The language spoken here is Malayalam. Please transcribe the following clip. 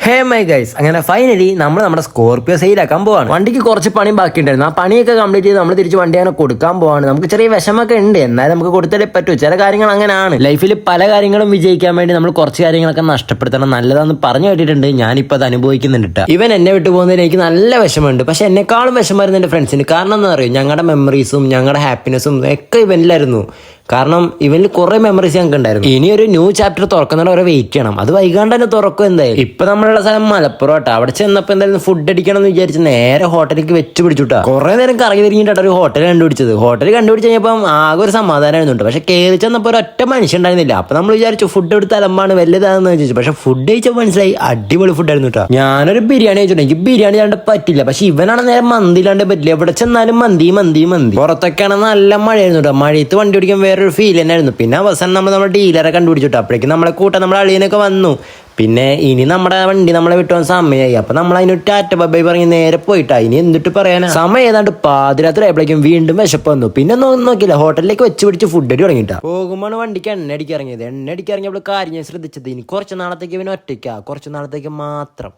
ഹേ മൈ ഗൈസ്, അങ്ങനെ ഫൈനലി നമ്മൾ നമ്മുടെ സ്കോർപിയോ സെയിലാക്കാൻ പോവാണ്. വണ്ടിക്ക് കുറച്ച് പണി ബാക്കി ഉണ്ടായിരുന്നു. ആ പണിയൊക്കെ കംപ്ലീറ്റ് ചെയ്ത് നമ്മൾ തിരിച്ച് വണ്ടി അങ്ങനെ കൊടുക്കാൻ പോവാണ്. നമുക്ക് ചെറിയ വിഷമൊക്കെ ഉണ്ട്, എന്നാലും നമുക്ക് കൊടുത്താലേ പറ്റൂ. ചില കാര്യങ്ങൾ അങ്ങനെയാണ് ലൈഫിൽ. പല കാര്യങ്ങളും വിജയിക്കാൻ വേണ്ടി നമ്മൾ കുറച്ച് കാര്യങ്ങളൊക്കെ നഷ്ടപ്പെടുത്തണം, നല്ലതാന്ന് പറഞ്ഞു കേട്ടിട്ടുണ്ട്. ഞാനിപ്പോൾ അത് അനുഭവിക്കുന്നുണ്ട്. ഇവൻ എന്നെ വിട്ടു പോകുന്നതിന് എനിക്ക് നല്ല വിഷമമുണ്ട്. പക്ഷെ എന്നെക്കാളും വിഷമമായിരുന്നു എൻ്റെ ഫ്രണ്ട്സിന്. കാരണം എന്താ പറയുക, ഞങ്ങളുടെ മെമ്മറീസും ഞങ്ങളുടെ ഹാപ്പിനെസ്സും ഒക്കെ ഇവനിലായിരുന്നു. കാരണം ഇവനിൽ കുറെ മെമ്മറീസ് ഞങ്ങൾക്ക് ഉണ്ടായിരുന്നു. ഇനി ഒരു ന്യൂ ചാപ്റ്റർ തുറക്കുന്നവരെ വരെ വെയിറ്റ് ചെയ്യണം. അത് വൈകാണ്ട് തന്നെ തുറക്കും എന്തായാലും. ഇപ്പൊ നമ്മളുള്ള സ്ഥലം മലപ്പുറം കേട്ടോ. അവിടെ ചെന്നപ്പോ എന്തായാലും ഫുഡ് അടിക്കണം എന്ന് വിചാരിച്ച് നേരെ ഹോട്ടലിലേക്ക് വെച്ച് പിടിച്ചുട്ടാ. കുറെ നേരം കറങ്ങി തിരിഞ്ഞിട്ടാണ് ഒരു ഹോട്ടൽ കണ്ടുപിടിച്ചത്. ഹോട്ടൽ കണ്ടുപിടിച്ച് കഴിഞ്ഞപ്പം ആകെ ഒരു സമാധാനമായിരുന്നുണ്ട്. പക്ഷെ കയറി ചെന്നപ്പോൾ ഒരു ഒറ്റ മനുഷ്യൻ ഉണ്ടായിരുന്നില്ല. അപ്പൊ നമ്മൾ വിചാരിച്ചു ഫുഡ് എടുത്ത് അലമ്പാണ് വലുതാണെന്ന് വിചാരിച്ചു. പക്ഷെ ഫുഡ് കഴിച്ചപ്പോൾ മനസ്സിലായി അടിപൊളി ഫുഡ് ആയിരുന്നു കേട്ടോ. ഞാനൊരു ബിരിയാണി കഴിച്ചിട്ടുണ്ട്. എനിക്ക് ബിരിയാണി കണ്ട് പറ്റില്ല. പക്ഷെ ഇവനാണ് നേരെ മന്തിലാണ്ട് പറ്റില്ല. എവിടെ ചെന്നാലും മന്തി മന്തി മന്തി. പുറത്തൊക്കെയാണ് നല്ല മഴയായിരുന്നു കേട്ടോ. മഴയത്ത് വണ്ടി ഓടിക്കാൻ വേറൊരു ഫീൽ തന്നെയായിരുന്നു. പിന്നെ അവസാനം നമ്മുടെ ഡീലറെ കണ്ടുപിടിച്ചിട്ടു. അപ്പോഴേക്കും നമ്മളെ കൂട്ടം നമ്മുടെ അളിയനൊക്കെ വന്നു. പിന്നെ ഇനി നമ്മുടെ വണ്ടി നമ്മളെ വിട്ടു പോകാൻ സമയമായി. അപ്പൊ നമ്മൾ അതിന് ടാറ്റ ബൈ പറഞ്ഞ് നേരെ പോയിട്ടാ. ഇനി എന്തിട്ട് പറയാനാ, സമയം ഏതാണ്ട് പാതിരാത്രി ആയപ്പോഴേക്കും വീണ്ടും വിശപ്പ് വന്നു. പിന്നെ നോക്കില്ല, ഹോട്ടലിലേക്ക് വെച്ച് പിടിച്ച് ഫുഡ് അടി തുടങ്ങിട്ടാ. പോകുമ്പോൾ വണ്ടിക്ക് എണ്ണ അടിക്ക് ഇറങ്ങിയത്. എണ്ണ അടിക്ക് ഇറങ്ങിയപ്പോൾ കാര്യം ഞാൻ ശ്രദ്ധിച്ചത്, ഇനി കുറച്ച് നാളത്തേക്ക് ഇവന് ഒറ്റയ്ക്കാ, കുറച്ച് നാളത്തേക്ക് മാത്രം.